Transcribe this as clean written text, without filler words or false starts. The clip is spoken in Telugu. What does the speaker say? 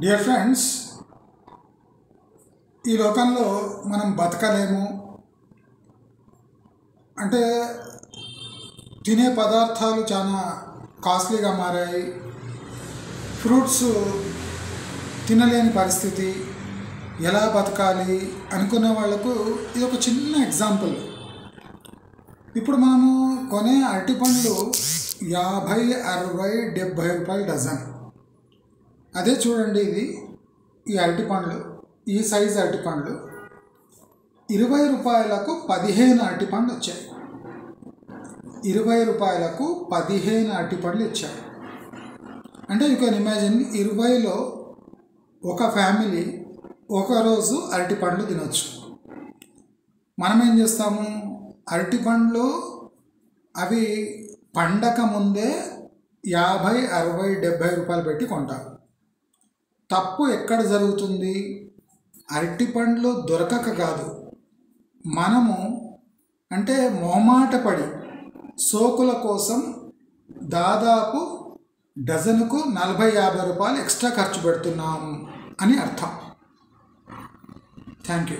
డియర్ ఫ్రెండ్స్, ఈ లోకంలో మనం బతకలేము అంటే తినే పదార్థాలు చాలా కాస్ట్లీగా మారాయి. ఫ్రూట్స్ తినలేని పరిస్థితి. ఎలా బతకాలి అనుకునే వాళ్ళకు ఇది ఒక చిన్న ఎగ్జాంపుల్. ఇప్పుడు మనము కొనే అరటిపండ్లు 50, 60, 70 రూపాయలు డజన్. అదే చూడండి, ఈ అరటిపండ్లు, ఈ సైజు అరటిపండ్లు 20 రూపాయలకు 15 అరటిపండ్లు వచ్చాయి. 20 రూపాయలకు 15 అరటిపండ్లు ఇచ్చారు. అంటే యూ కెన్ ఇమాజిన్, 20లో ఒక ఫ్యామిలీ ఒకరోజు అరటిపండ్లు తినొచ్చు. మనం ఏం చేస్తాము, అరటిపండ్లు అవి పండక ముందే 50, 60, 70 రూపాయలు పెట్టి కొంటారు. తప్పు ఎక్కడ జరుగుతుంది? అరటిపండ్లు దొరకక కాదు, మనము అంటే మొహమాట పడి సోకుల కోసం దాదాపు డజనుకు 40-50 రూపాయలు ఎక్స్ట్రా ఖర్చు పెడుతున్నాం అని అర్థం. Thank you.